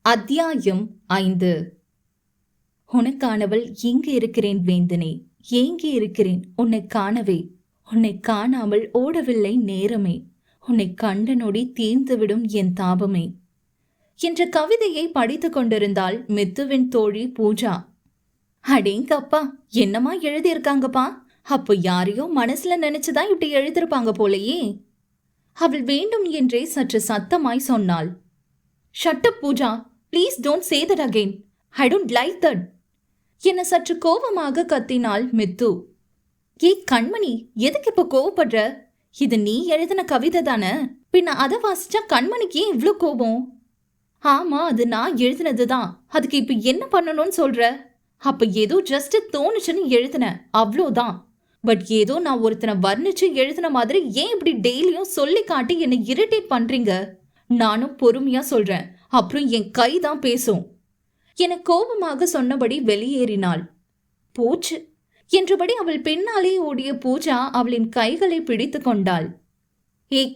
அத்தியாயம் 5. உனக்கானவள் இங்கு இருக்கிறேன் வேந்தனே, ஏங்கி இருக்கிறேன் உன்னை காணவே. உன்னை காணாமல் ஓடவில்லை நேரமே, உன்னை கண்ட நொடி தீர்ந்துவிடும் என் தாபமே என்ற கவிதையை படித்துக் கொண்டிருந்தாள் மித்துவின் தோழி பூஜா. அடேங்கப்பா, என்னமா எழுதியிருக்காங்கப்பா. அப்போ யாரையோ மனசுல நினைச்சுதான் இப்படி எழுதிருப்பாங்க போலையே. அவள் வேண்டும் என்றே சற்று சத்தமாய் சொன்னாள். Shut up Pooja, please don't say that again. I don't like that என சற்று கோபமாக கத்தினாள் மித்து. கண்மணி, எதுக்கு இப்ப கோவப்படுற? இது நீ எழுதின கவிதை தானே, பின்ன அதை வாசிச்சா கண்மணிக்கு ஏன் இவ்ளோ கோபம்? ஆமா, அது நான் எழுதினதுதான். அதுக்கு இப்ப என்ன பண்ணணும்னு சொல்ற? அப்ப ஏதோ ஜஸ்ட் தோணுச்சுன்னு எழுதின, அவ்வளோதான். பட் ஏதோ நான் ஒருத்தனை வர்ணிச்சு எழுதின மாதிரி ஏன் இப்படி டெய்லியும் சொல்லி காட்டி என்னை இரிட்டேட் பண்றீங்க? நானும் பொறுமையா சொல்றேன், அப்புறம் என் கைதான் பேசும் என கோபமாக சொன்னபடி வெளியேறினாள். போச்சு என்றபடி அவள் பின்னாலே ஓடிய பூஜா அவளின் கைகளை பிடித்து கொண்டாள்.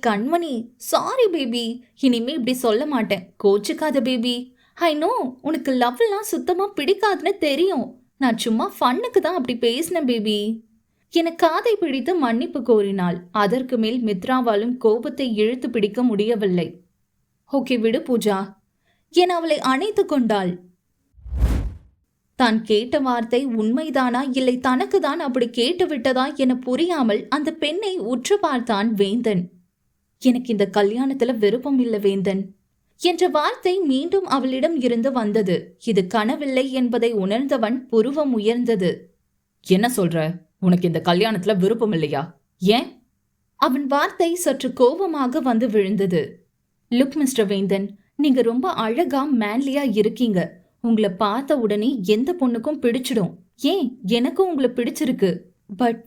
கண்மணி, சாரி பேபி, இனிமே இப்படி சொல்ல மாட்டேன், கோச்சுக்காத பேபி. ஐ நோ உனக்கு லவ் எல்லாம் சுத்தமா பிடிக்காதுன்னு தெரியும். நான் சும்மா ஃபன்னுக்கு தான் அப்படி பேசினேன் பேபி என காதை பிடித்து மன்னிப்பு கோரினாள். அதற்கு மேல் மித்ராவாலும் கோபத்தை இழுத்து பிடிக்க முடியவில்லை. ஓகே விடு பூஜா என அவளை அணைத்து கொண்டாள். தான் கேட்ட வார்த்தை உண்மைதானா இல்லை தனக்கு தான் அப்படி கேட்டு விட்டதா என புரியாமல் அந்த பெண்ணை உற்று பார்த்தான் வேந்தன். எனக்கு இந்த கல்யாணத்துல விருப்பம் இல்லை வேந்தன் என்ற வார்த்தை மீண்டும் அவளிடம் இருந்து வந்தது. இது கனவில்லை என்பதை உணர்ந்தவன் புருவம் உயர்ந்தது. என்ன சொல்ற? உனக்கு இந்த கல்யாணத்துல விருப்பம் இல்லையா? ஏன்? அவன் வார்த்தை சற்று கோபமாக வந்து விழுந்தது. லுக் மிஸ்டர் வேந்தன், நீங்க ரொம்ப அழகா மேன்லியா இருக்கீங்க. உங்களை பார்த்த உடனே எந்த பொண்ணுக்கும் பிடிச்சிடும். ஏன், எனக்கும் உங்களை பிடிச்சிருக்கு. பட்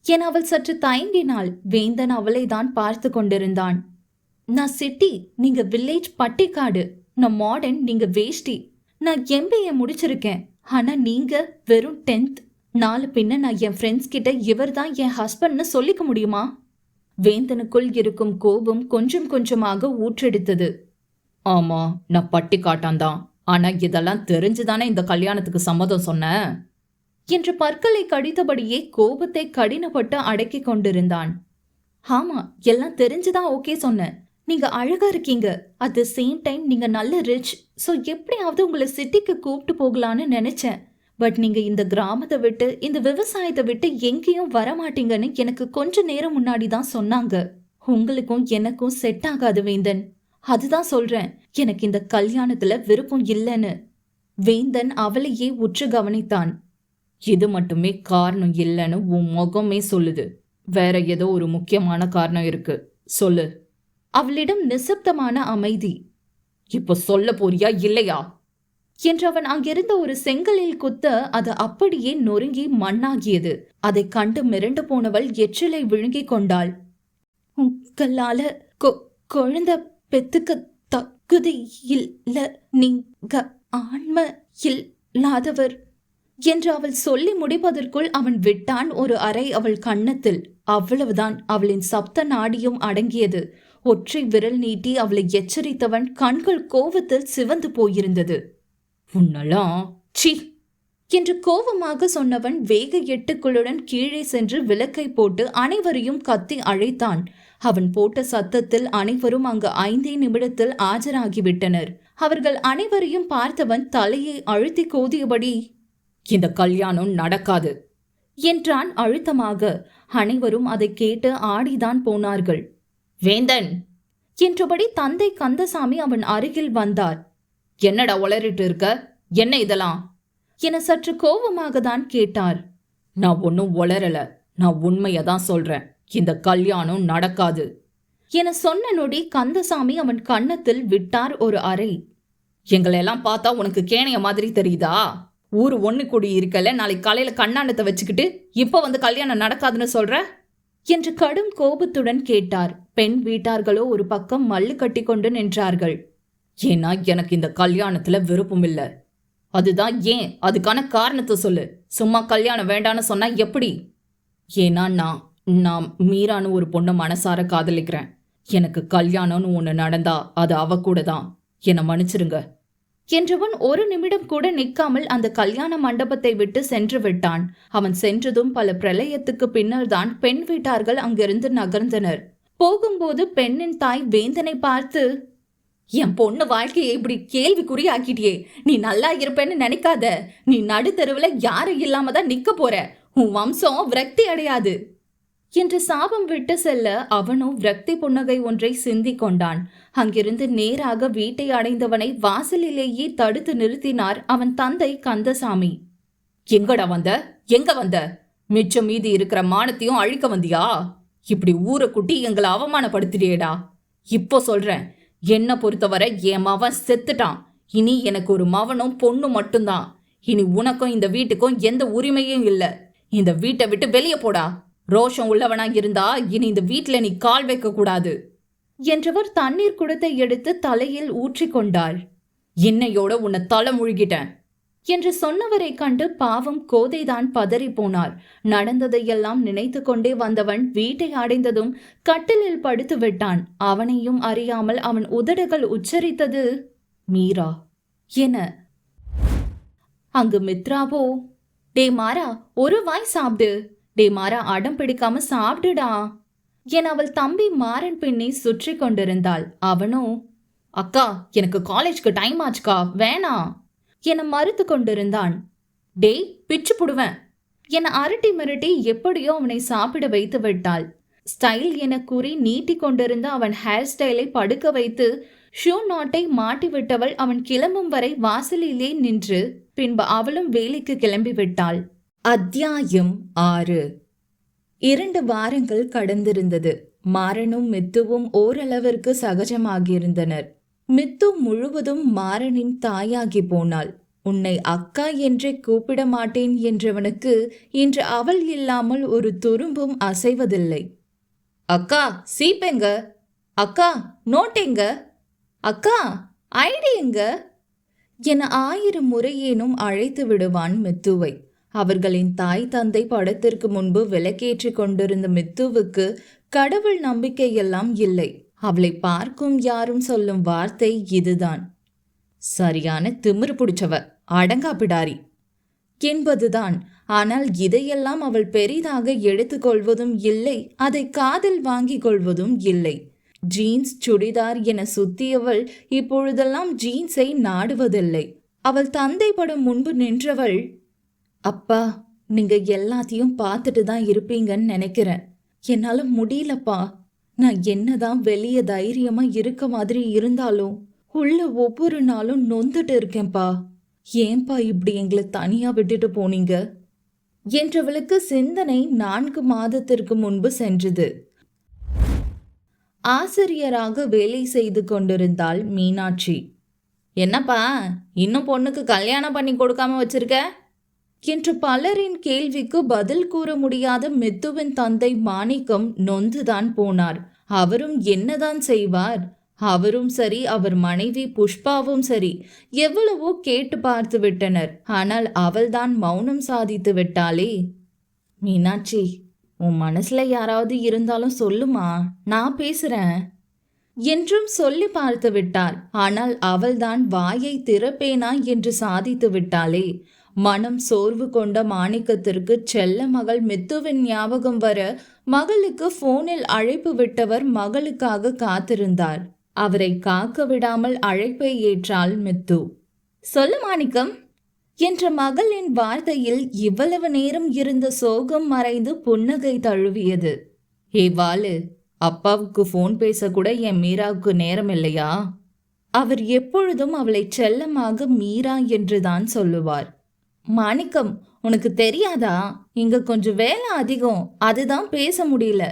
என அவள் சற்று தயங்கினாள். வேந்தன் அவளை தான் பார்த்து கொண்டிருந்தான். நான் சிட்டி, நீங்க வில்லேஜ் பட்டிக்காடு. நான் மாடர்ன், நீங்க வேஷ்டி. நான் MBA முடிச்சிருக்கேன், ஆனா நீங்க வெறும் 10th. நாலு பின்ன நான் என் ஃப்ரெண்ட்ஸ் கிட்ட இவர் தான் என் ஹஸ்பண்ட்னு சொல்லிக்க முடியுமா? வேந்தனுக்குள் இருக்கும் கோபம் கொஞ்சம் கொஞ்சமாக ஊற்றெடுத்தது. ஆமா, நான் பட்டி காட்டான்தான், ஆனா இதெல்லாம் தெரிஞ்சுதானே இந்த கல்யாணத்துக்கு சம்மதம் சொன்ன என்று பற்களை கடித்தபடியே கோபத்தை கடினப்பட்டு அடக்கி கொண்டிருந்தான். ஆமா, எல்லாம் தெரிஞ்சுதான் ஓகே சொன்னேன். நீங்க அழகா இருக்கீங்க, அட் த சேம் டைம் நீங்க நல்ல ரிச். ஸோ எப்படியாவது உங்களை சிட்டிக்கு கூப்பிட்டு போகலான்னு நினைச்சேன். பட் நீங்க இந்த கிராமத்தை விட்டு, இந்த விவசாயத்தை விட்டு எங்கேயும் வரமாட்டீங்கன்னு எனக்கு கொஞ்ச நேரம் முன்னாடி தான் சொன்னாங்க. உங்களுக்கும் எனக்கும் செட் ஆகாது வேந்தன், அதுதான் சொல்றேன். எனக்கு இந்த கல்யாணத்துல விருப்பம் இல்லைன்னு. வேந்தன் அவளையே உற்று கவனித்தான். இது மட்டுமே காரணம் இல்லைன்னு உன் முகமே சொல்லுது. வேற ஏதோ ஒரு முக்கியமான காரணம் இருக்கு, சொல்லு. அவளிடம் நிசப்தமான அமைதி. இப்போ சொல்ல போறியா இல்லையா என்றவன் அங்கிருந்த ஒரு செங்கலில் குத்த அது அப்படியே நொறுங்கி மண்ணாகியது. அதை கண்டு மிரண்டு போனவள் எச்சிலை விழுங்கிக் கொண்டாள். உங்களால குழந்தை பெத்துக்க தகுதி இல்ல, நீங்க ஆன்ம இல்லாதவர் என்று அவள் சொல்லி முடிப்பதற்குள் அவன் விட்டான் ஒரு அறை அவள் கன்னத்தில். அவ்வளவுதான், அவளின் சப்த நாடியும் அடங்கியது. ஒற்றை விரல் நீட்டி அவளை எச்சரித்தவன் கண்கள் கோபத்தில் சிவந்து போயிருந்தது. உன்னலாம் சி என்று கோபமாக சொன்னவன் வேக எட்டுக்களுடன் கீழே சென்று விளக்கை போட்டு அனைவரையும் கத்தி அழைத்தான். அவன் போட்ட சத்தத்தில் அனைவரும் அங்கு 5 நிமிடத்தில் ஆஜராகிவிட்டனர். அவர்கள் அனைவரையும் பார்த்தவன் தலையை அழுத்தி கோதியபடி, இந்த கல்யாணம் நடக்காது என்றான் அழுத்தமாக. அனைவரும் அதை கேட்டு ஆடிதான் போனார்கள். வேந்தன் என்றபடி தந்தை கந்தசாமி அவன் அருகில் வந்தார். என்னடா உளறிட்டு இருக்க, என்ன இதெல்லாம் என சற்று கோபமாக தான் கேட்டார். நான் ஒன்னும் உளரல, நான் உண்மையதான் சொல்றேன். இந்த கல்யாணம் நடக்காது என சொன்ன நொடி கந்தசாமி அவன் கன்னத்தில் விட்டார் ஒரு அறை. எங்களெல்லாம் பார்த்தா உனக்கு கேணைய மாதிரி தெரியுதா? ஊரு ஒண்ணு கூடி இருக்கல, நாளைக்கு காலையில கண்ணாண்டத்தை வச்சுக்கிட்டு இப்ப வந்து கல்யாணம் நடக்காதுன்னு சொல்ற என்று கடும் கோபத்துடன் கேட்டார். பெண் வீட்டார்களோ ஒரு பக்கம் மல்லு கட்டி கொண்டு நின்றார்கள். ஏன்னா எனக்கு இந்த கல்யாணத்துல விருப்பம் இல்லை. அதுதான் ஏன், அதுக்கான காரணத்தை சொல்லு. சும்மா கல்யாணம் வேண்டான்னு சொன்னா எப்படி? ஏன்னா நான் மீரான்னு ஒரு பொண்ணை மனசார காதலிக்கிறேன். எனக்கு கல்யாணம்னு ஒன்று நடந்தா அது அவ கூட தான். என்னை மன்னிச்சிருங்க என்றவன் ஒரு நிமிடம் கூட நிற்காமல் அந்த கல்யாண மண்டபத்தை விட்டு சென்று விட்டான். அவன் சென்றதும் பல பிரளயத்துக்கு பின்னர் தான் பெண் வீட்டார்கள் அங்கிருந்து நகர்ந்தனர். போகும்போது பெண்ணின் தாய் வேந்தனை பார்த்து, என் பொண்ணு வாழ்க்கையை இப்படி கேள்விக்குறி ஆக்கிட்டியே, நீ நல்லா இருப்பேன்னு நினைக்காத. நீ நடுத்தெருவுல யாரும் இல்லாம தான் நிக்க போற. உன் வம்சம் விரக்தி அடையாது என்று சாபம் விட்டு செல்ல அவனும் விரக்தி புன்னகை ஒன்றை சிந்தி கொண்டான். அங்கிருந்து நேராக வீட்டை அடைந்தவனை வாசலிலேயே தடுத்து நிறுத்தினார் அவன் தந்தை கந்தசாமி. எங்கடா வந்த? எங்க வந்த? மிச்சம் மீதி இருக்கிற மானத்தையும் அழிக்க வந்தியா? இப்படி ஊரை குட்டி எங்களை அவமானப்படுத்திடியேடா. இப்போ சொல்றேன், என்ன பொறுத்தவரை என் மவன் செத்துட்டான். இனி எனக்கு ஒரு மவனும் பொண்ணு மட்டும்தான். இனி உனக்கும் இந்த வீட்டுக்கும் எந்த உரிமையும் இல்ல. இந்த வீட்டை விட்டு வெளியே போடா. ரோஷம் உள்ளவனா இருந்தா இனி இந்த வீட்டுல நீ கால் வைக்க கூடாது என்றவர் தண்ணீர் குடத்தை எடுத்து தலையில் ஊற்றிக்கொண்டார். இன்னையோட உன்னை தலை முழுகிட்டேன் என்று சொன்னவரை கண்டு பாவம் கோதைதான் பதறி போனார். நடந்ததையெல்லாம் நினைத்து கொண்டே வந்தவன் வீட்டை அடைந்ததும் கட்டிலில் படுத்து விட்டான். அவனையும் அறியாமல் அவன் உதடுகள் உச்சரித்தது மீரா என. அங்கு மித்ராவோ, டே மாறா, ஒரு வாய் சாப்பிடு. டே மாறா, அடம் பிடிக்காம சாப்பிடுடா என அவள் தம்பி மாறன் பின்னே சுற்றி கொண்டிருந்தாள். அவனோ, அக்கா எனக்கு காலேஜ்க்கு டைம் ஆச்சுக்கா, வேணாம் என மறுத்து கொண்டிருந்தான். டேய் பிச்சு புடுவேன் என அரட்டி மிரட்டி எப்படியோ அவனை சாப்பிட வைத்து விட்டாள். ஸ்டைல் என கூறி நீட்டி கொண்டிருந்த அவன் ஹேர் ஸ்டைலை படுக்க வைத்து ஷூ நாட்டை மாட்டிவிட்டவள் அவன் கிளம்பும் வரை வாசலிலே நின்று பின்பு அவளும் வேலைக்கு கிளம்பி விட்டாள். அத்தியாயம் 6. 2 வாரங்கள் கடந்திருந்தது. மாறனும் மித்துவும் ஓரளவிற்கு சகஜமாகியிருந்தனர். மித்து முழுவதும் மாறனின் தாயாகி போனாள். உன்னை அக்கா என்றே கூப்பிட மாட்டேன் என்றவனுக்கு இன்று அவள் இல்லாமல் ஒரு துரும்பும் அசைவதில்லை. அக்கா சீப்பெங்க, அக்கா நோட்டெங்க, அக்கா ஐடி எங்க என 1000 முறையேனும் அழைத்து விடுவான் மித்துவை. அவர்களின் தாய் தந்தை படத்திற்கு முன்பு விளக்கேற்றி கொண்டிருந்த மித்துவுக்கு கடவுள் நம்பிக்கையெல்லாம் இல்லை. அவளை பார்க்கும் யாரும் சொல்லும் வார்த்தை இதுதான், சரியான திமிரு பிடிச்சவ, அடங்காப்பிடாரி என்பதுதான். ஆனால் இதையெல்லாம் அவள் பெரிதாக எடுத்துக்கொள்வதும் இல்லை, அதை காதில் வாங்கிக் கொள்வதும் இல்லை. ஜீன்ஸ் சுடிதார் என சுத்தியவள் இப்பொழுதெல்லாம் ஜீன்ஸை நாடுவதில்லை. அவள் தந்தை படம் முன்பு நின்றவள், அப்பா நீங்க எல்லாத்தையும் பார்த்துட்டு தான் இருப்பீங்கன்னு நினைக்கிறேன். என்னால முடியலப்பா. நான் என்னதான் வெளியே தைரியமா இருக்க மாதிரி இருந்தாலும் உள்ள ஒவ்வொரு நாளும் நொந்துட்டு இருக்கேன்பா. ஏன்பா இப்படி எங்களை தனியா விட்டுட்டு போனீங்க என்றவளுக்கு சிந்தனை 4 மாதத்திற்கு முன்பு சென்றது. ஆசிரியராக வேலை செய்து கொண்டிருந்தாள் மீனாட்சி. என்னப்பா இன்னும் பொண்ணுக்கு கல்யாணம் பண்ணி கொடுக்காம வச்சிருக்க என்று பலரின் கேள்விக்கு பதில் கூற முடியாத மித்துவின் தந்தை மாணிக்கம் நொந்துதான் போனார். அவரும் என்னதான் செய்வார்? அவரும் சரி, அவர் மனைவி புஷ்பாவும் சரி, எவ்வளவோ கேட்டு பார்த்து விட்டனர். ஆனால் அவள்தான் மௌனம் சாதித்து விட்டாளே. மீனாட்சி, உன் மனசுல யாராவது இருந்தாலும் சொல்லுமா, நான் பேசுறேன் என்றும் சொல்லி பார்த்து விட்டார். ஆனால் அவள்தான் வாயை திறப்பேனா என்று சாதித்து விட்டாளே. மனம் சோர்வு கொண்ட மாணிக்கத்திற்கு செல்ல மகள் மித்துவின் ஞாபகம் வர மகளுக்கு போனில் அழைப்பு விட்டவர் மகளுக்காக காத்திருந்தார். அவரை காக்க விடாமல் அழைப்பை ஏற்றாள் மித்து. சொல்லு மாணிக்கம் என்ற மகளின் வார்த்தையில் இவ்வளவு நேரம் இருந்த சோகம் மறைந்து புன்னகை தழுவியது. ஏ வாலு, அப்பாவுக்கு போன் பேச கூட என் மீராவுக்கு நேரம் இல்லையா? அவர் எப்பொழுதும் அவளை செல்லமாக மீரா என்றுதான் சொல்லுவார். மாணிக்கம், உனக்கு தெரியாதா, இங்க கொஞ்சம் வேலை அதிகம், அதுதான் பேச முடியல.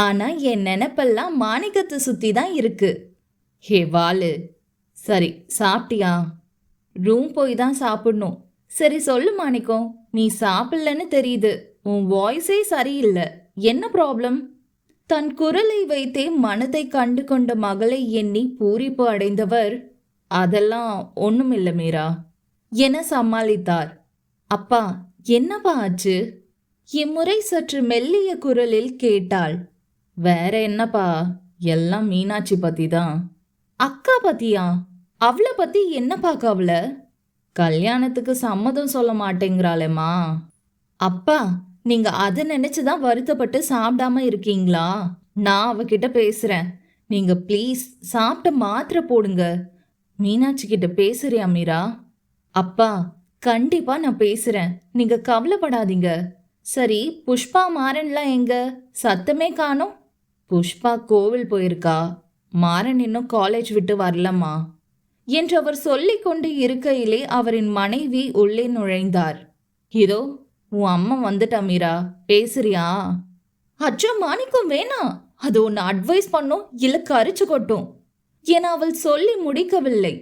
ஆனா என் நினைப்பெல்லாம் மாணிக்கத்தை சுத்தி தான் இருக்கு. ஹே வாலு, சரி சாப்பிட்டியா? ரூம் போய் தான் சாப்பிடணும். சரி சொல்லு மாணிக்கம், நீ சாப்பிடலன்னு தெரியுது. உன் வாய்ஸே சரியில்லை, என்ன ப்ராப்ளம்? தன் குரலை வைத்தே மனதை கண்டு கொண்ட மகளை எண்ணி பூரிப்பு அடைந்தவர், அதெல்லாம் ஒண்ணுமில்ல மீரா என சமாளித்தார். அப்பா என்னப்பா ஆச்சு? இம்முறை சற்று மெல்லிய குரலில் கேட்டாள். வேற என்னப்பா, எல்லாம் மீனாட்சி பத்தி தான். அக்கா பத்தியா? அவளை பத்தி என்ன பார்க்க அவள? கல்யாணத்துக்கு சம்மதம் சொல்ல மாட்டேங்கிறாளேம்மா. அப்பா, நீங்க அதை நினைச்சுதான் வருத்தப்பட்டு சாப்பிடாம இருக்கீங்களா? நான் அவகிட்ட பேசுறேன். நீங்க ப்ளீஸ் சாப்பிட்ட மாத்திரை போடுங்க. மீனாட்சி கிட்ட பேசுறியா மீரா? அப்பா, கண்டிப்பா நான் பேசுறேன், நீங்க கவலைப்படாதீங்க. சரி, புஷ்பா மாறன்லாம் எங்க? சத்தமே காணோம். புஷ்பா கோவில் போயிருக்கா, மாறன் இன்னும் காலேஜ் விட்டு வரலம்மா என்று அவர் சொல்லிக் கொண்டு இருக்கையிலே அவரின் மனைவி உள்ளே நுழைந்தார். இதோ உன் அம்மா வந்துட்டா மீரா, பேசுறியா? அச்சோ மாணிக்கம், வேணாம். அது ஒன்று அட்வைஸ் பண்ணும், இல்லை கரிச்சு கொட்டும் என அவள் சொல்லி முடிக்கவில்லை.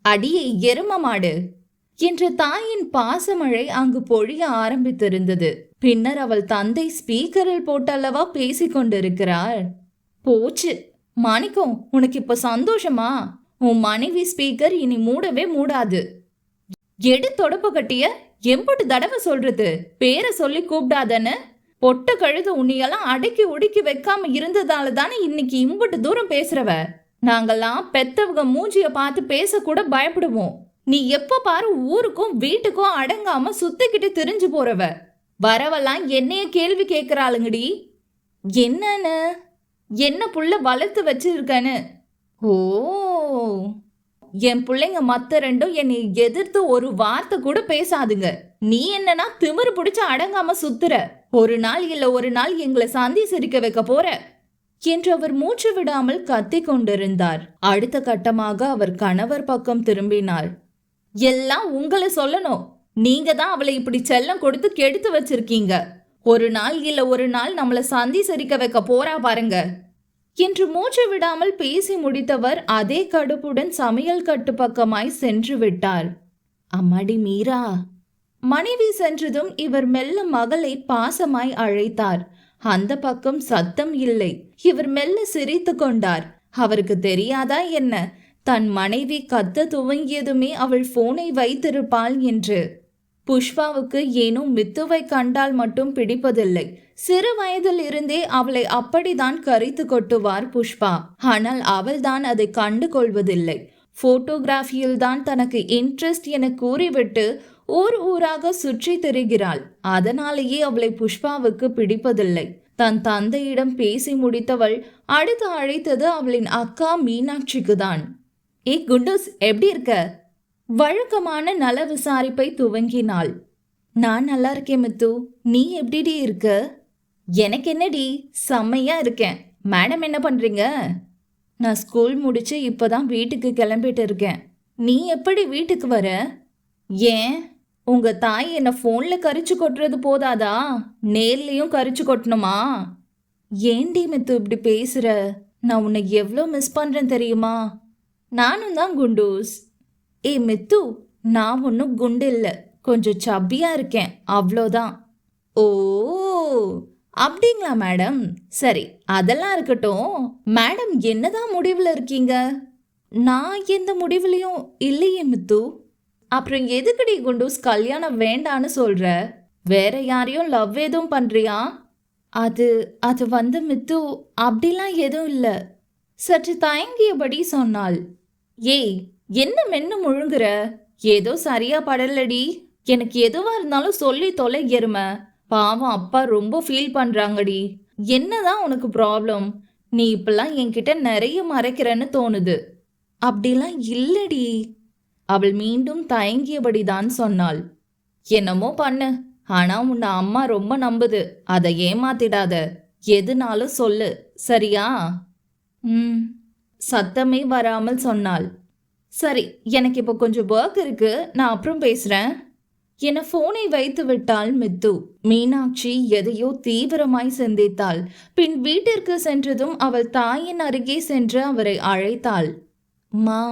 அடியே எரும மாடு என்ற தாயின் பாசமழை அங்கு பொழிய ஆரம்பித்திருந்தது. பின்னர் அவள் தந்தை ஸ்பீக்கரில் போட்டல்லவா பேசிக்கொண்டிருக்கிறாள். போச்சு மாணிக்கம், உனக்கு இப்ப சந்தோஷமா? உன் மனைவி ஸ்பீக்கர் இனி மூடவே மூடாது. எடு தொடப்ப கட்டிய, எம்பட்டு தடவை சொல்றது பேரை சொல்லி கூப்பிடாதன்னு? பொட்ட கழுது உன்னையெல்லாம் அடக்கி உடுக்கி வைக்காம இருந்ததால தானே இன்னைக்கு இம்பட்டு தூரம் பேசுறவ. நாங்கெல்லாம் பெத்தவங்க மூஞ்சிய பார்த்து பேசக்கூட பயப்படுவோம். நீ எப்ப பாரு ஊருக்கும் வீட்டுக்கும் அடங்காம சுத்திக்கிட்டு திரிஞ்சு போறவ. வரவெல்லாம் என்னைய கேள்வி கேட்கிறாளுங்கடி. என்னன்னு? என்ன புள்ள வளர்த்து வச்சிருக்கன்னு? ஓ, என் பிள்ளைங்க மத்த ரெண்டும் என்னை எதிர்த்து ஒரு வார்த்தை கூட பேசாதுங்க. நீ என்னன்னா திமிரு பிடிச்ச அடங்காம சுத்துற. ஒரு நாள் இல்ல ஒரு நாள் எங்களை சந்தி சிரிக்க வைக்க போற என்று அவர் மூச்சு விடாமல் கத்தி கொண்டிருந்தார். அடுத்த கட்டமாக அவர் கணவர் பக்கம் திரும்பினார். எல்லாம் உங்களை சொல்லணும். நீங்க தான் அவளை இப்படி செல்லம் கொடுத்து கெடுத்து வச்சிருக்கீங்க. ஒரு நாள் இல்ல ஒரு நாள் நம்மள சந்தி சிரிக்க வைக்க போறா பாருங்க என்று மூச்சு விடாமல் பேசி முடித்தவர் அதே கடுப்புடன் சமையல் கட்டு பக்கமாய் சென்று விட்டார். அம்மாடி மீரா. மனைவி சென்றதும் இவர் மெல்ல மகளை பாசமாய் அழைத்தார். அந்த பக்கம் சத்தம் இல்லை. இவர் மெல்ல சிரித்து கொண்டார். அவருக்கு தெரியாதா என்ன, தன் மனைவி கத்த துவங்கியதுமே அவள் போனை வைத்திருப்பாள் என்று. புஷ்பாவுக்கு ஏனோ மித்துவை கண்டால் மட்டும் பிடிப்பதில்லை. சிறு வயதில் இருந்தே அவளை அப்படிதான் கரித்து கொட்டுவார் புஷ்பா. ஆனால் அவள்தான் அதை கண்டு கொள்வதில்லை. போட்டோகிராஃபியில் தான் தனக்கு இன்ட்ரெஸ்ட் என கூறிவிட்டு ஊர் ஊராக சுற்றி திரிகிறாள். அதனாலேயே அவளை புஷ்பாவுக்கு பிடிப்பதில்லை. தன் தந்தையிடம் பேசி முடித்தவள் அடுத்து அழைத்தது அவளின் அக்கா மீனாட்சிக்கு தான். ஏ குண்டூஸ், எப்படி இருக்க? வழக்கமான நல விசாரிப்பை துவங்கினாள். நான் நல்லா இருக்கேன் மித்து, நீ எப்படி இருக்க? எனக்கு என்னடி, செம்மையா இருக்கேன். மேடம் என்ன பண்றீங்க? நான் ஸ்கூல் முடிச்சு இப்பதான் வீட்டுக்கு கிளம்பிட்டு இருக்கேன். நீ எப்படி வீட்டுக்கு வர? ஏன், உங்க தாய் என்ன போன்ல கரிச்சு கொட்டுறது போதாதா, நேர்லயும் கரிச்சு கொட்டணுமா? ஏண்டி மித்து இப்படி பேசுற? நான் உன்னை எவ்வளோ மிஸ் பண்றேன் தெரியுமா? நானும் தான் குண்டூஸ். ஏ மித்து, நான் ஒன்றும் குண்டு இல்லை, கொஞ்சம் சப்பியா இருக்கேன், அவ்வளோதான். ஓ, அப்படிங்களா மேடம்? சரி, அதெல்லாம் இருக்கட்டும். மேடம் என்னதான் முடிவில் இருக்கீங்க? நான் எந்த முடிவுலையும் இல்லையே மித்து. அப்புறம் எதுக்கடி குண்டூஸ் கல்யாணம் வேண்டான்னு சொல்ற? வேற யாரையும் லவ் எதுவும் பண்றியா? அது அது வந்து மித்து, அப்படிலாம் எதுவும் இல்லை. சற்று தயங்கியபடி சொன்னாள். ஏய், என்ன மென்னு முழுங்குற? ஏதோ சரியா படலடி. எனக்கு எதுவா இருந்தாலும் சொல்லி தொலை எருமை. பாவம் அப்பா ரொம்ப ஃபீல் பண்றாங்கடி. என்னதான் உனக்கு ப்ராப்ளம்? நீ இப்பெல்லாம் என்கிட்ட நிறைய மறைக்கிறன்னு தோணுது. அப்படிலாம் இல்லடி. அவள் மீண்டும் தயங்கியபடிதான் சொன்னாள். என்னமோ பண்ணு, ஆனா உன்னை அம்மா ரொம்ப நம்புது, அதை ஏமாத்திடாத. எதுனாலும் சொல்லு, சரியா? சத்தமே வராமல் சொன்னாள். சரி, எனக்கு இப்போ கொஞ்சம் ஒர்க் இருக்கு, நான் அப்புறம் பேசுறேன் என போனை வைத்து விட்டாள் மித்து. மீனாட்சி எதையோ தீவிரமாய் சிந்தித்தாள். பின் வீட்டிற்கு சென்றதும் அவள் தாயின் அருகே சென்று அவரை அழைத்தாள். மா.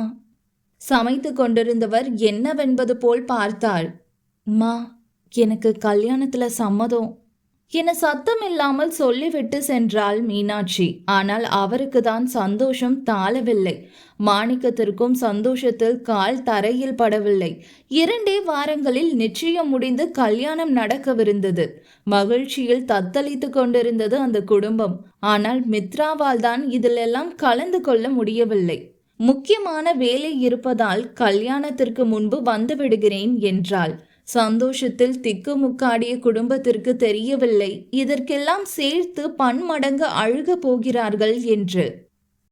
சமைத்து கொண்டிருந்தவர் என்னவென்பது போல் பார்த்தாள். மா, எனக்கு கல்யாணத்துல சம்மதம் என சத்தம் இல்லாமல் சொல்லிவிட்டு சென்றாள் மீனாட்சி. ஆனால் அவருக்கு தான் சந்தோஷம் தாளவில்லை. மாணிக்கத்திற்கும் சந்தோஷத்தில் கால் தரையில் படவில்லை. 2 வாரங்களில் நிச்சயம் முடிந்து கல்யாணம் நடக்கவிருந்தது. மகிழ்ச்சியில் தத்தளித்து கொண்டிருந்தது அந்த குடும்பம். ஆனால் மித்ராவால் தான் இதிலெல்லாம் கலந்து கொள்ள முடியவில்லை. முக்கியமான வேலை இருப்பதால் கல்யாணத்திற்கு முன்பு வந்து விடுகிறேன் என்றாள். சந்தோஷத்தில் திக்குமுக்காடிய குடும்பத்திற்கு தெரியவில்லை இதற்கெல்லாம் சேர்த்து பன்மடங்கு அழுக போகிறார்கள் என்று.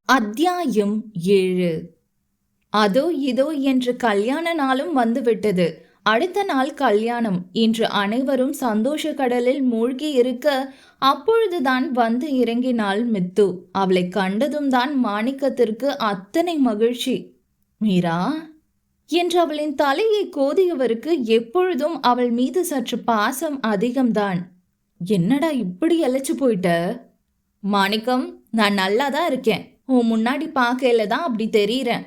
அத்தியாயம் 7. அதோ இதோ என்று கல்யாண நாளும் வந்துவிட்டது. அடுத்த நாள் கல்யாணம். இன்று அனைவரும் சந்தோஷ கடலில் மூழ்கி இருக்க அப்பொழுதுதான் வந்து இறங்கினாள் மித்து. அவளை கண்டதும் தான் மாணிக்கத்திற்கு அத்தனை மகிழ்ச்சி. மீரா என்று அவளின் தலையை கோதியவருக்கு எப்பொழுதும் அவள் மீது சற்று பாசம் அதிகம்தான். என்னடா இப்படி அழைச்சு போயிட்ட? மாணிக்கம், நான் நல்லா தான் இருக்கேன். உன் முன்னாடி பார்க்கையில தான் அப்படி தெரியுறேன்.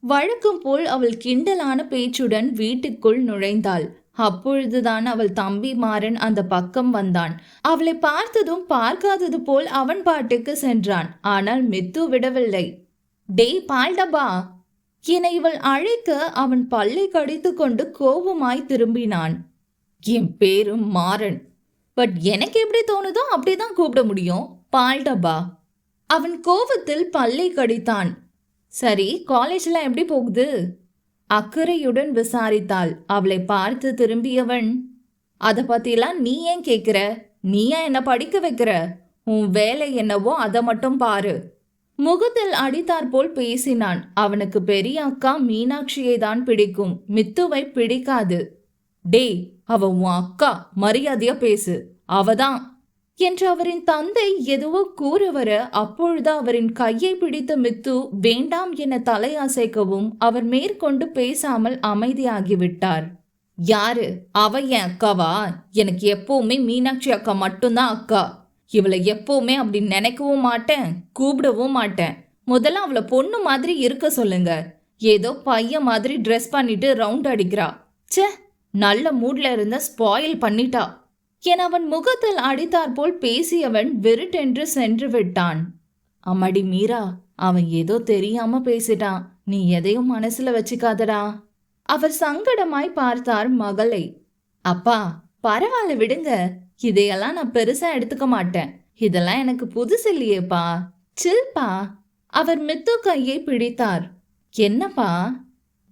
வழக்கம் போல் அவள் கிண்டலான பேச்சுடன் வீட்டுக்குள் நுழைந்தாள். அப்பொழுதுதான் அவள் தம்பி மாறன் அந்த பக்கம் வந்தான். அவளை பார்த்ததும் பார்க்காதது போல் அவன் பாட்டுக்கு சென்றான். ஆனால் மித்து விடவில்லை. டேய் பால்டபா என இவள் அழைக்க அவன் பல்லை கடித்து கொண்டு கோபமாய் திரும்பினான். என் பேரும் மாறன், பட் எனக்கு எப்படி தோணுதோ அப்படிதான் கூப்பிட முடியும், பால்டபா. அவன் கோபத்தில் பல்லை கடித்தான். சரி, காலேஜ்லாம் எப்படி போகுது? அக்கறையுடன் விசாரித்தாள். அவளை பார்த்து திரும்பியவன், அதை பத்திலாம் நீ ஏன் கேட்குற? நீ ஏன் என்ன படிக்க வைக்கிற? உன் வேலை என்னவோ அதை மட்டும் பாரு. முகத்தில் அடித்தாற்போல் பேசினான். அவனுக்கு பெரிய அக்கா மீனாட்சியை தான் பிடிக்கும், மித்துவை பிடிக்காது. டேய், அவ உன் அக்கா, மரியாதையா பேசு, அவதான் என்று அவரின் தந்தை எதுவோ கூற வர அப்பொழுது அவரின் கையை பிடித்த மித்து வேண்டாம் என தலையசைக்கவும் அவர் மேற்கொண்டு பேசாமல் அமைதியாகிவிட்டார். யாரு அவ? என் அக்காவா? எனக்கு எப்பவுமே மீனாட்சி அக்கா மட்டும்தான் அக்கா. இவளை எப்பவுமே அப்படி நினைக்கவும் மாட்டேன், கூப்பிடவும் மாட்டேன். முதல்ல அவளை பொண்ணு மாதிரி இருக்க சொல்லுங்க. ஏதோ பையன் மாதிரி ட்ரெஸ் பண்ணிட்டு ரவுண்ட் அடிக்கிறா. ச்சே, நல்ல மூட்ல இருந்த ஸ்பாயில் பண்ணிட்டா என அவன் முகத்தில் அடித்தாற்போல் பேசியவன் வெறுட்டென்று சென்று விட்டான். அம்மாடி மீரா, அவன் ஏதோ தெரியாம பேசிட்டான், நீ எதையும் மனசுல வச்சுக்காதடா. அவர் சங்கடமாய் பார்த்தார் மகளை. அப்பா, பரவாயில்ல விடுங்க, இதையெல்லாம் நான் பெருசா எடுத்துக்க மாட்டேன். இதெல்லாம் எனக்கு புதுசு இல்லையேப்பா, சில்பா. அவர் மித்து கையை பிடித்தார். என்னப்பா?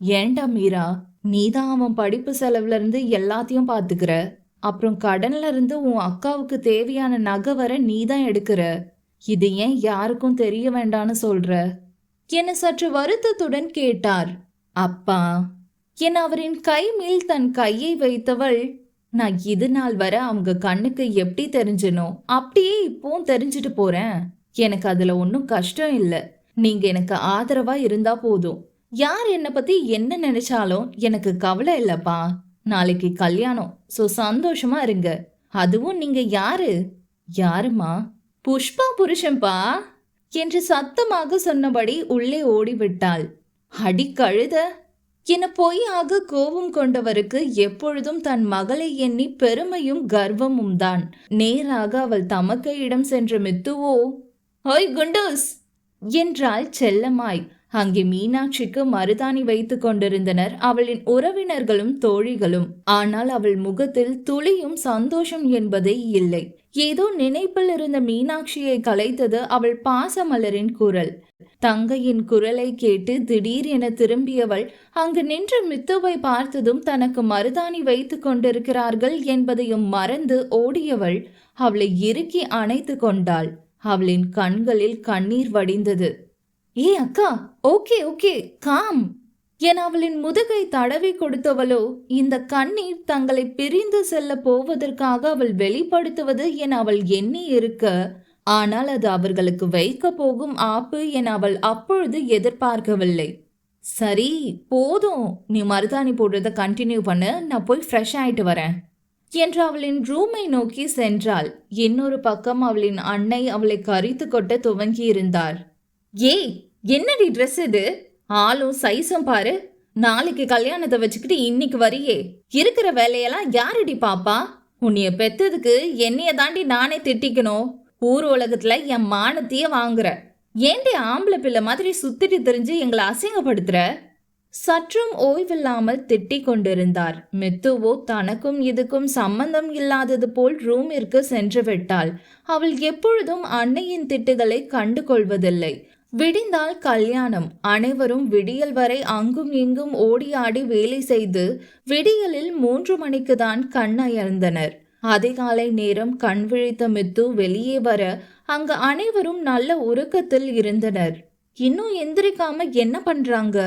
ஏண்டா மீரா, நீதான் அவன் படிப்பு செலவுல இருந்து எல்லாத்தையும் பாத்துக்கிற. அப்புறம் கடன்ல இருந்து உன் அக்காவுக்கு தேவையான நகை வர நீதான் எடுக்கிற. இது ஏன் யாருக்கும் தெரிய வேண்டான்னு சொல்ற என சற்று வருத்தத்துடன் கேட்டார். அப்பா என அவரின் கை மேல் தன் கையை வைத்தவள், நான் இது நாள் வர அவங்க கண்ணுக்கு எப்படி தெரிஞ்சனோ அப்படியே இப்பவும் தெரிஞ்சுட்டு போறேன். எனக்கு அதுல ஒன்றும் கஷ்டம் இல்லை. நீங்க எனக்கு ஆதரவா இருந்தா போதும். யார் என்னை பத்தி என்ன நினைச்சாலும் எனக்கு கவலை இல்லப்பா. நாளைக்கு கல்யாணம், சோ சந்தோஷமா இருங்க. அதுவும் நீங்க யாரு? யாருமா? புஷ்பா புருஷன்பா என்று சத்தமாக சொன்னபடி உள்ளே ஓடிவிட்டாள். அடி கழுத என பொய்யாக கோபம் கொண்டவருக்கு எப்பொழுதும் தன் மகளை எண்ணி பெருமையும் கர்வமும் தான். நேராக அவள் தமக்கையிடம் சென்ற மித்துவோ, ஓய் குண்டூஸ் என்றாள் செல்லமாய். அங்கே மீனாட்சிக்கு மருதாணி வைத்து கொண்டிருந்தனர் அவளின் உறவினர்களும் தோழிகளும். ஆனால் அவள் முகத்தில் துளியும் சந்தோஷம் என்பதே இல்லை. ஏதோ நினைப்பில் இருந்த மீனாட்சியை கலைத்தது அவள் பாசமலரின் குரல். தங்கையின் குரலை கேட்டு திடீர் என திரும்பியவள் அங்கு நின்ற மித்துவை பார்த்ததும் தனக்கு மருதாணி வைத்து கொண்டிருக்கிறார்கள் என்பதையும் மறந்து ஓடியவள் அவளை இறுக்கி அணைத்து கொண்டாள். அவளின் கண்களில் கண்ணீர் வடிந்தது. ஏ அக்கா, ஓகே ஓகே, காம் என அவளின் முதுகை தடவி கொடுத்தவளோ இந்த கண்ணீர் தங்களை பிரிந்து செல்ல போவதற்காக அவள் வெளிப்படுத்துவது என அவள் எண்ணி இருக்க, ஆனால் அது அவர்களுக்கு வைக்க போகும் ஆப்பு என அவள் அப்பொழுது எதிர்பார்க்கவில்லை. சரி போதும், நீ மருதாணி போடுறத கண்டினியூ பண்ணு, நான் போய் ஃப்ரெஷ் ஆயிட்டு வரேன் என்று அவளின் ரூமை நோக்கி சென்றாள். இன்னொரு பக்கம் அவளின் அன்னை அவளை கரித்து கொட்ட துவங்கி இருந்தார். ஏய், என்னடி ட்ரெஸ் இது? ஆளும் சைஸும் பாரு. நாளைக்கு கல்யாணத்தை வச்சுக்கிட்டு இன்னைக்கு வரியே. இருக்கிற வேலையெல்லாம் யாரடி பாப்பா? உன்னைய பெத்ததுக்கு என்னைய தாண்டி நானே திட்டிக்கணும். ஊர் உலகத்துல என் மானத்தையே வாங்குற. ஏண்டி ஆம்பளை பிள்ளை மாதிரி சுத்திட்டு தெரிஞ்சு எங்களை அசிங்கப்படுத்துற? சற்றும் ஓய்வில்லாமல் திட்டிக் கொண்டிருந்தார். மித்துவோ தனக்கும் இதுக்கும் சம்பந்தம் இல்லாதது போல் ரூமிற்கு சென்று விட்டாள். அவள் எப்பொழுதும் அன்னையின் திட்டுகளை கண்டு கொள்வதில்லை. விடிந்தால் கல்யாணம். அனைவரும் விடியல் வரை அங்கும் இங்கும் ஓடி ஆடி வேலை செய்து விடியலில் 3 மணிக்கு தான் கண்ணயர்ந்தனர். அதிகாலை நேரம் கண் விழித்த மித்து வெளியே வர அங்கு அனைவரும் நல்ல உறக்கத்தில் இருந்தனர். இன்னும் எந்திரிக்காம என்ன பண்றாங்க?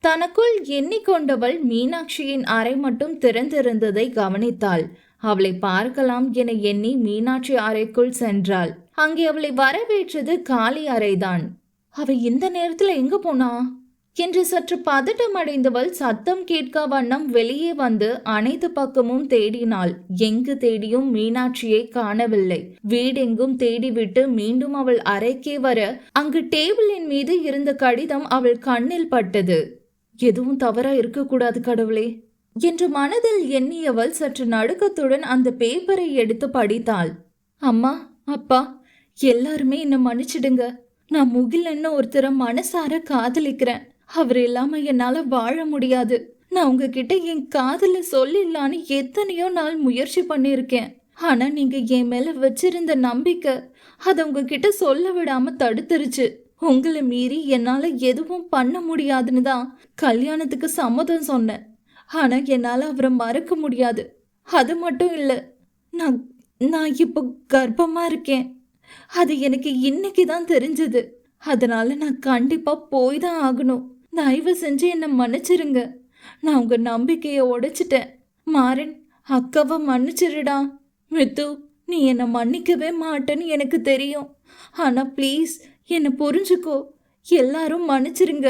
தனக்குள் எண்ணிக்கொண்டவள் மீனாட்சியின் அறை மட்டும் திறந்திருந்ததை கவனித்தாள். அவளை பார்க்கலாம் என எண்ணி மீனாட்சி அறைக்குள் சென்றாள். அங்கே அவளை வரவேற்றது காலி அறைதான். அவ இந்த நேரத்துல எங்க போனா என்று சற்று பதட்டம் அடைந்தவள் சத்தம் கேட்க வண்ணம் வெளியே வந்து அனைத்து பக்கமும் தேடினாள். எங்கு தேடியும் மீனாட்சியை காணவில்லை. வீடெங்கும் தேடிவிட்டு மீண்டும் அவள் அறைக்கே வர அங்கு டேபிளின் மீது இருந்த கடிதம் அவள் கண்ணில் பட்டது. எதுவும் தவறா இருக்கக்கூடாது கடவுளே என்று மனதில் எண்ணியவள் சற்று நடுக்கத்துடன் அந்த பேப்பரை எடுத்து படித்தாள். அம்மா, அப்பா, எல்லாருமே என்ன மன்னிச்சிடுங்க. நான் முகிலன்னு ஒருத்தரை மனசார காதலிக்கிறேன். அவர் இல்லாம என்னால வாழ முடியாது. நான் உங்ககிட்ட என் காதல சொல்லிடலான்னு எத்தனையோ நாள் முயற்சி பண்ணியிருக்கேன். ஆனா நீங்க என் மேல வச்சிருந்த நம்பிக்கை அதை உங்ககிட்ட சொல்ல விடாம தடுத்துருச்சு. உங்களை மீறி என்னால எதுவும் பண்ண முடியாதுன்னு தான் கல்யாணத்துக்கு சம்மதம் சொன்னேன். ஆனா என்னால அவரை மறக்க முடியாது. அது மட்டும் இல்ல, நான் நான் இப்போ கர்ப்பமா இருக்கேன். அது எனக்கு இன்னைக்கு தான் தெரிஞ்சது. அதனால நான் கண்டிப்பா போய் தான் ஆகணும். தயவு செஞ்சு என்னை மன்னிச்சிருங்க. நான் உங்க நம்பிக்கையை உடைச்சிட்டேன். மாறன், அக்காவை மன்னிச்சிருடா. மித்து, நீ என்னை மன்னிக்கவே மாட்டேன்னு எனக்கு தெரியும். ஆனா ப்ளீஸ் என்னை புரிஞ்சுக்கோ. எல்லாரும் மன்னிச்சிருங்க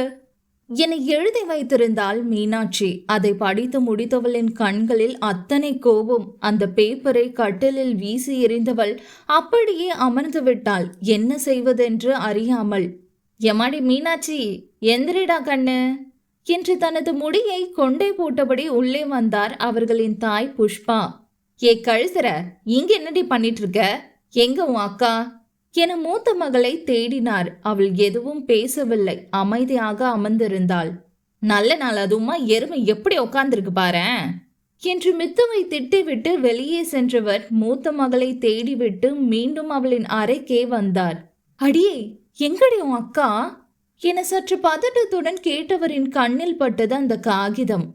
என எழுதி வைத்திருந்தாள் மீனாட்சி. அதை படித்து முடித்தவளின் கண்களில் அத்தனை கோபம். அந்த பேப்பரை கட்டிலில் வீசி எறிந்தவள் அப்படியே அமர்ந்து விட்டாள், என்ன செய்வதென்று அறியாமல். எமாடி மீனாட்சி, எந்திரிடா கண்ணு என்று தனது முடியை கொண்டே போட்டபடி உள்ளே வந்தார் அவர்களின் தாய் புஷ்பா. ஏ கழுசர, இங்க என்னடி பண்ணிட்டு இருக்க? எங்க உன் அக்கா என மூத்த மகளை தேடினார். அவள் எதுவும் பேசவில்லை, அமைதியாக அமர்ந்திருந்தாள். நல்ல நாள் அதுவுமா எருமை எப்படி உட்கார்ந்துருக்கு பாரேன் என்று மித்துவை திட்டிவிட்டு வெளியே சென்றவர் மூத்த மகளை தேடிவிட்டு மீண்டும் அவளின் அறைக்கே வந்தார். அடியே, எங்கடி உன் அக்கா என சற்று பதட்டத்துடன் கேட்டவரின் கண்ணில் பட்டது அந்த காகிதம்.